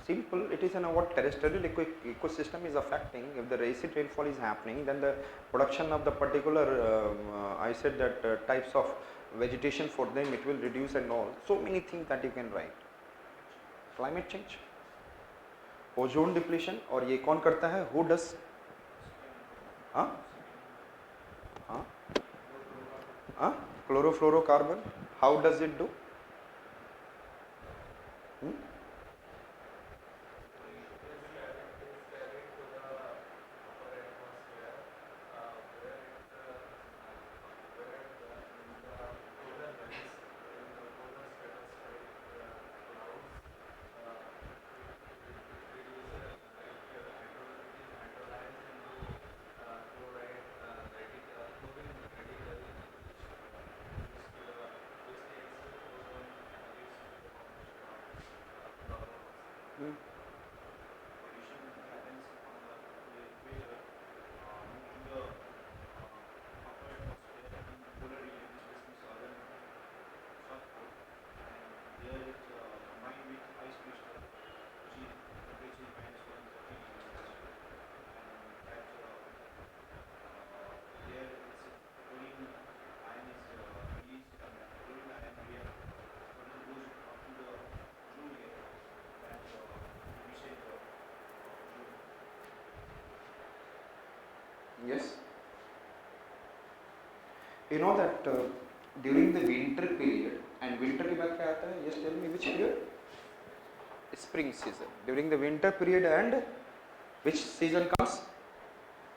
Simple. It is what terrestrial ecosystem is affecting. If the acid rainfall is happening, then the production of the particular I said that types of vegetation for them, it will reduce and all. So many things that you can write. Climate change, ozone depletion, और ये कौन करता है? Who डस? हाँ हाँ हाँ, chlorofluorocarbon. How does it do? Yes. You know that during the winter period, and winter के बाद क्या आता है? Yes, tell me which period? Spring season. During the winter period, and which season comes?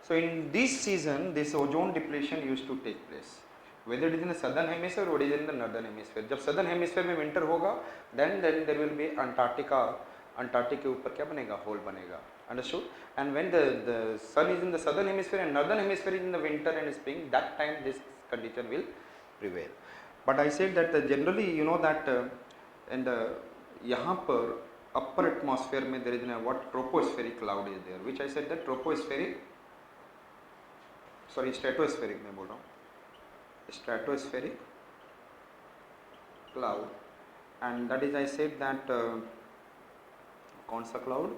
So in this season, this ozone depletion used to take place. Whether it is in the southern hemisphere or it is in the northern hemisphere. जब southern hemisphere में winter होगा, then there will be Antarctic के ऊपर क्या बनेगा? Hole बनेगा. Understood? And when the sun is in the southern hemisphere and northern hemisphere is in the winter and spring, that time this condition will prevail. But I said that generally, you know that in the यहाँ पर upper atmosphere में there is what tropospheric cloud is there, which I said that stratospheric मैं बोल रहा हूँ, stratospheric cloud, and that is I said that कौन सा cloud?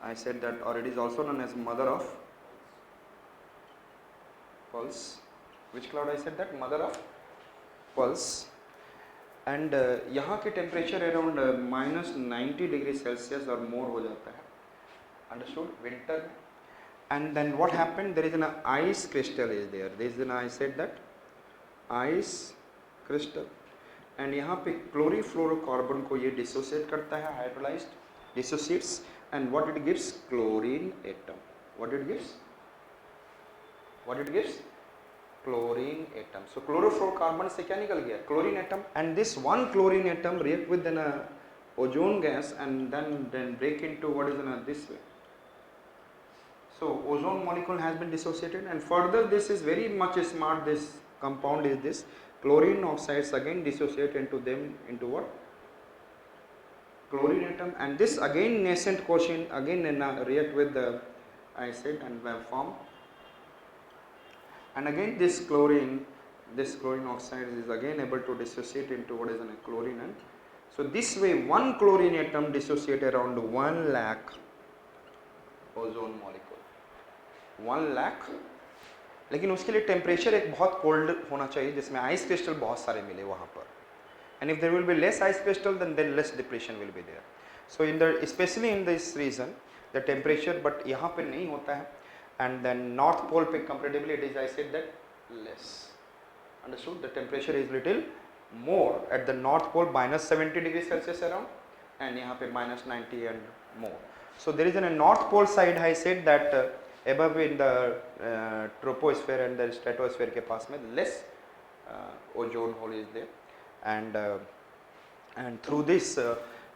I said that, or it is also known as mother of pulse. Which cloud I said that? Mother of pulse. And यहाँ के temperature around -90 degree Celsius or more हो जाता है. Understood? Winter. And then what happened? There is an ice crystal is there. There is an, I said that ice crystal. And यहाँ पे chlorofluorocarbon को ये dissociate करता है, hydrolyzed dissociates. And what it gives? Chlorine atom. What it gives? Chlorine atom. So chlorofluorocarbon से क्या निकल गया? Chlorine atom. And this one chlorine atom react with an ozone gas and then break into what is this way. So ozone molecule has been dissociated, and further this is very much smart. This compound is this chlorine oxides again dissociate into what? Chlorine atom, and this again nascent quotient again react with the acid and form, and again this chlorine oxide is again able to dissociate into what is a chlorine. And so this way one chlorine atom dissociate around 1 lakh ozone molecule, 1 lakh. लेकिन उसके लिए temperature एक बहुत cold होना चाहिए जिसमें ice crystal बहुत सारे मिले वहाँ पर. And if there will be less ice crystal, then less depletion will be there. So especially in this region, the temperature, but यहाँ पे नहीं होता है, and then North Pole पे comparatively it is, I said that, less. Understood? The temperature is little more at the North Pole, -70 degrees Celsius around, and यहाँ पे -90 and more. So there is a North Pole side, I said that above in the troposphere and the stratosphere के पास में less ozone hole is there. And through this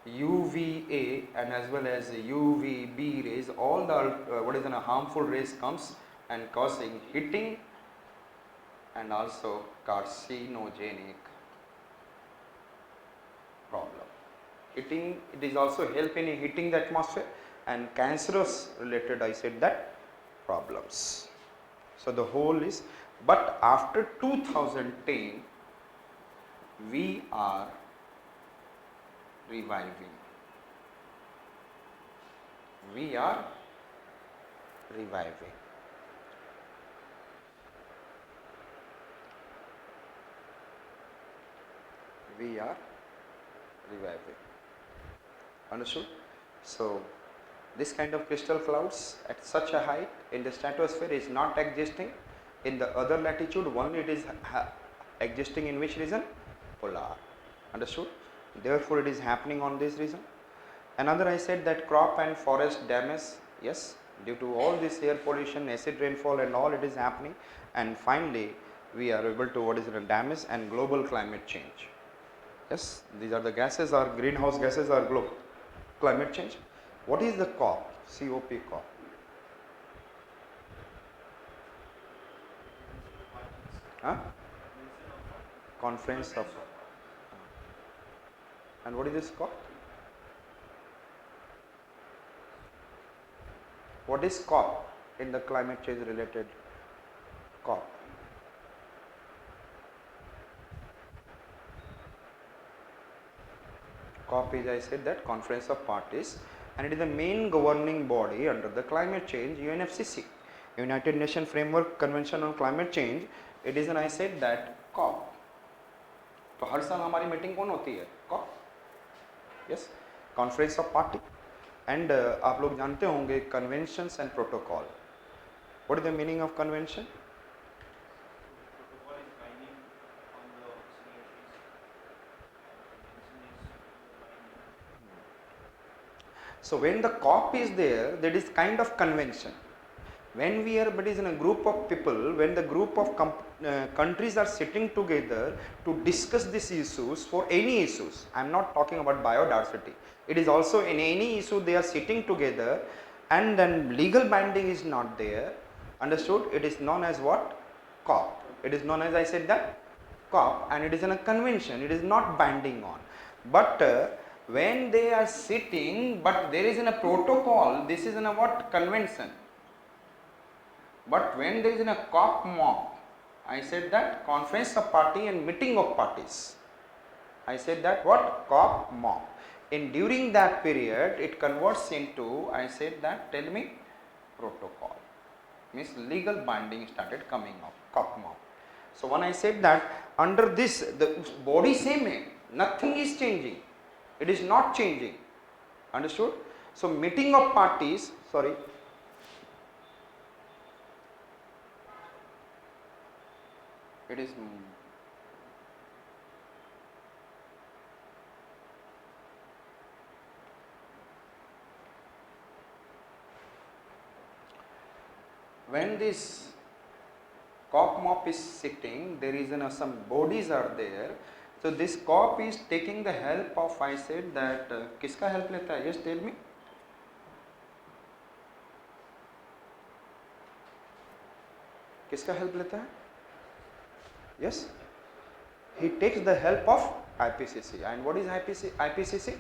UVA and as well as UVB rays, all the what is a harmful rays comes and causing heating and also carcinogenic problem. Heating, it is also help in heating the atmosphere, and cancerous related, I said that, problems. So the whole is, but after 2010 we are reviving. we are reviving. We are reviving. Understood? So this kind of crystal clouds at such a height in the stratosphere is not existing in the other latitude, only it is existing in which region? Polar. Understood? Therefore it is happening on this region. Another, I said that crop and forest damage, yes, due to all this air pollution, acid rainfall and all, it is happening, and finally we are able to what is the damage and global climate change. Yes, these are the gases, or greenhouse gases, or global climate change. What is the COP? COP, COP. Huh? Conference of. And what is this COP? What is COP in the climate change related COP? COP is, I said that, Conference of Parties, and it is the main governing body under the climate change, UNFCCC, United Nations Framework Convention on Climate Change. It is an, I said that, COP. तो हर साल हमारी meeting कौन होती है? COP. Yes, Conference of Party. And आप लोग जानते होंगे conventions and protocol. What is the meaning of convention? Protocol is binding on the signatories. Convention is binding. So when the COP is there, that is kind of convention. When we are, but is in a group of people, when the group of countries are sitting together to discuss these issues for any issues, I am not talking about biodiversity, it is also in any issue they are sitting together, and then legal binding is not there, understood? It is known as what? COP. It is known as, I said that, COP, and it is in a convention, it is not binding on. But when they are sitting, but there is in a protocol, this is in a what? Convention. But when there is in a COP MOP, I said that Conference of Party and Meeting of Parties. I said that what? COP MOP. In during that period, it converts into, I said that, tell me, protocol. Means legal binding started coming up, COP MOP. So when I said that, under this, the body same, nothing is changing. It is not changing. Understood? So meeting of parties, sorry. It is when this COP MOP is sitting, there is some bodies are there. So this COP is taking the help of, I said that, किसका help लेता है? Yes, tell me. किसका help लेता है? Yes, he takes the help of IPCC. And what is IPCC?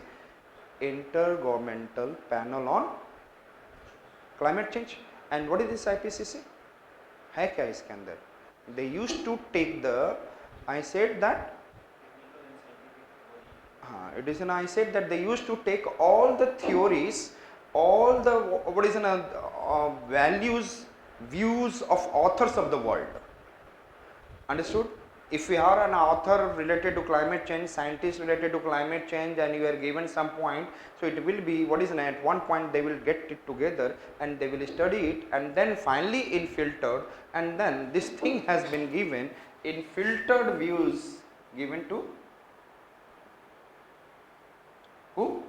Intergovernmental Panel on Climate Change. And what is this IPCC? है क्या इसके अंदर? They used to take the, I said that, it is an, I said that they used to take all the theories, all the what is an values, views of authors of the world. Understood? If you are an author related to climate change, scientist related to climate change, and you are given some point, so it will be what is at one point they will get it together and they will study it, and then finally in filtered, and then this thing has been given in filtered views given to who?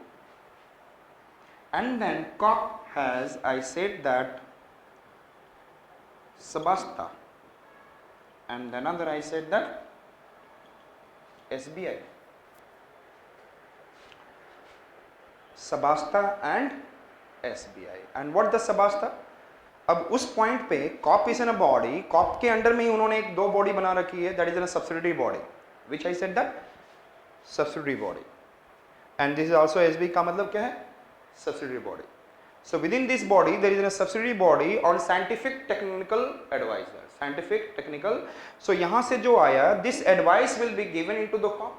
And then COP has, I said that, Sabasta. And another, I said that, SBI. Sabasta and SBI. And what the Sabasta? अब उस point पे COP is in a body, COP के under में ही उन्होंने एक दो body बना रखी है, that is in a subsidiary body, which I said that, subsidiary body. And this is also SBI का मतलब क्या है? Subsidiary body. So within this body there is a subsidiary body on scientific technical advisor. Scientific technical. So यहाँ से जो आया, this advice will be given into the COP.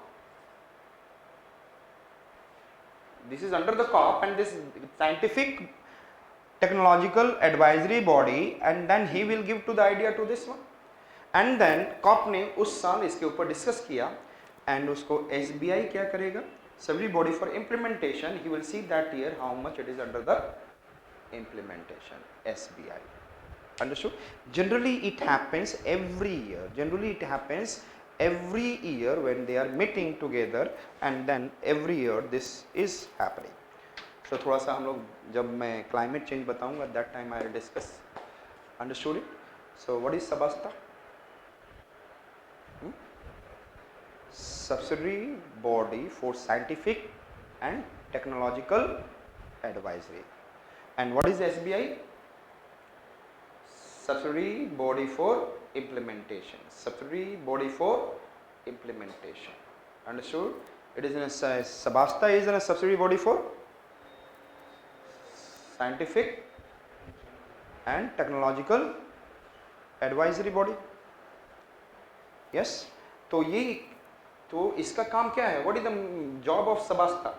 This is under the COP, and this scientific technological advisory body, and then he will give to the idea to this one. And then COP ने उस साल इसके ऊपर discuss किया, and उसको SBI क्या करेगा, subsidiary body for implementation, he will see that year how much it is under the implementation, SBI. Understood? Generally it happens every year. Generally it happens every year when they are meeting together, and then every year this is happening. So थोड़ा सा हम लोग जब मैं climate change बताऊंगा that time I will discuss. Understood it? So what is Sabasta? Subsidiary body for scientific and technological advisory. And what is SBI? Subsidiary body for implementation. Subsidiary body for implementation. Understood? It is in a Sabasta is in a subsidiary body for scientific and technological advisory body. Yes. तो इसका काम क्या है? What is the job of Sabasta?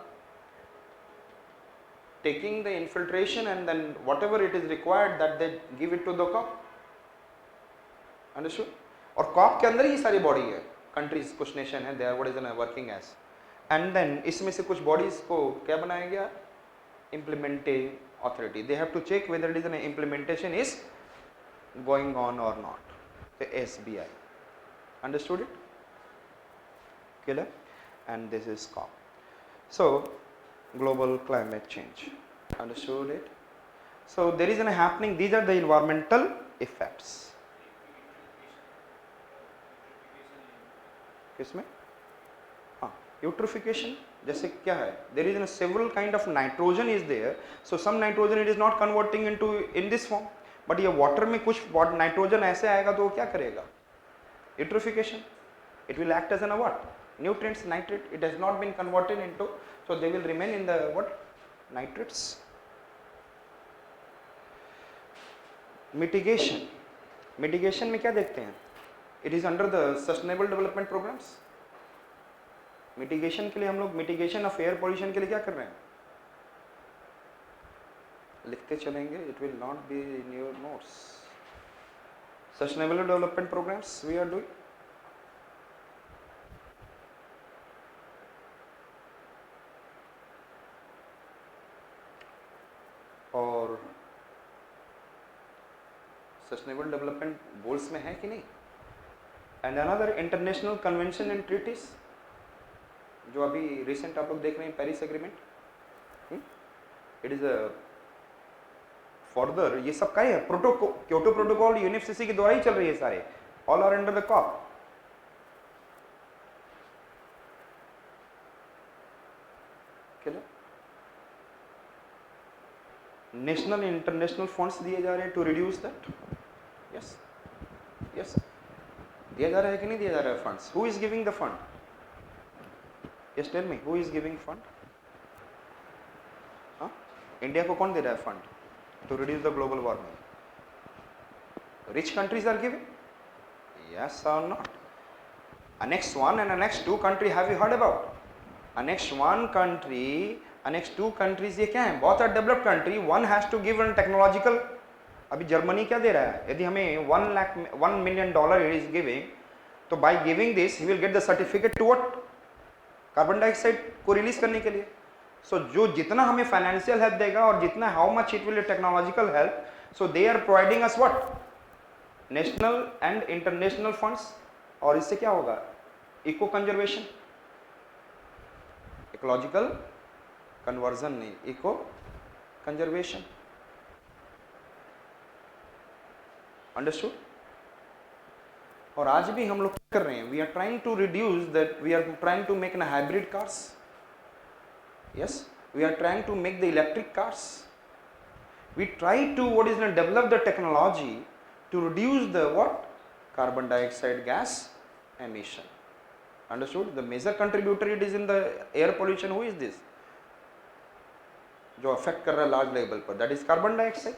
Taking the infiltration and then whatever it is required that they give it to the COP. Understood? और COP के अंदर ही सारी body है, कंट्रीज कुछ नेशन है, they are what is working as. And then इसमें से कुछ बॉडीज को क्या बनाया गया? Implementing authority. They have to check whether it is an implementation is going on or not. The SBI. Understood it? Clear? And this is COP. So global climate change. Understood it? So there is an happening, these are the environmental effects. किसमें? हाँ, eutrophication जैसे क्या है? There is a several kind of nitrogen is there. So some nitrogen it is not converting into in this form. But ये water में कुछ nitrogen ऐसे आएगा तो वो क्या करेगा? Eutrophication. It will act as an what? Nutrients, nitrate. It has not been converted into, so they will remain in the what? Nitrates. Mitigation. Mitigation में क्या देखते हैं? It is under the sustainable development programs. Mitigation के लिए हम लोग mitigation of air pollution के लिए क्या कर रहे हैं? लिखते चलेंगे. It will not be in your notes. Sustainable development programs we are doing. और सस्टेनेबल डेवलपमेंट गोल्स में है कि नहीं? And another international convention and treaties जो अभी रिसेंट आप लोग देख रहे हैं, Paris agreement, it is a further ये सब का है प्रोटोकॉल, क्योटो प्रोटोकॉल यूएनएफसीसी के द्वारा ही चल रही है सारे, all are under the COP. National international funds दिए जा रहे हैं to reduce that. Yes yes, दिया जा रहा है कि नहीं दिया जा रहा है funds? Who is giving the fund? Yes tell me, who is giving fund? हाँ, इंडिया को कौन दे रहा है fund to reduce the global warming? Rich countries are giving. Yes और not? Next one and next two country have you heard about? Next one country, next two countries ये क्या है? बहुत सारे developed country, one has to give an technological. अभी Germany क्या दे रहा है? यदि हमें $1 million इट इज गिविंग, तो by giving this he will get the certificate to what? Carbon dioxide को रिलीज करने के लिए. सो जो जितना हमें फाइनेंशियल हेल्प देगा और जितना how much it will technological help, so they are providing us what? National and international funds. और इससे क्या होगा? इको कंजर्वेशन, इकोलॉजिकल कन्वर्जन नहीं, इको कंजर्वेशन. अंडरस्टूड? और आज भी हम लोग क्या कर रहे हैं? We are trying to reduce that, we are trying to make an hybrid cars. Yes, we are trying to make the electric cars. We try to what is develop the technology to reduce the what? Carbon dioxide gas emission. Understood? The major contributor it is in the air pollution. Who is this? जो affect कर रहा है large level पर, that is carbon dioxide.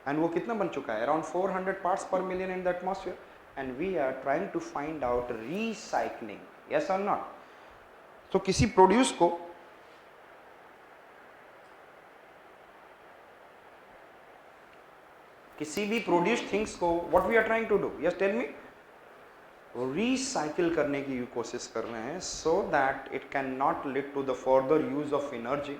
And वो कितना बन चुका है? Around 400 parts per million in the atmosphere. And we are trying to find out recycling. Yes और नॉट? तो किसी प्रोड्यूस को किसी भी प्रोड्यूस थिंग्स को what we are trying to do, yes tell me, recycle करने की कोशिश कर रहे हैं, so that it can not lead to the further use of energy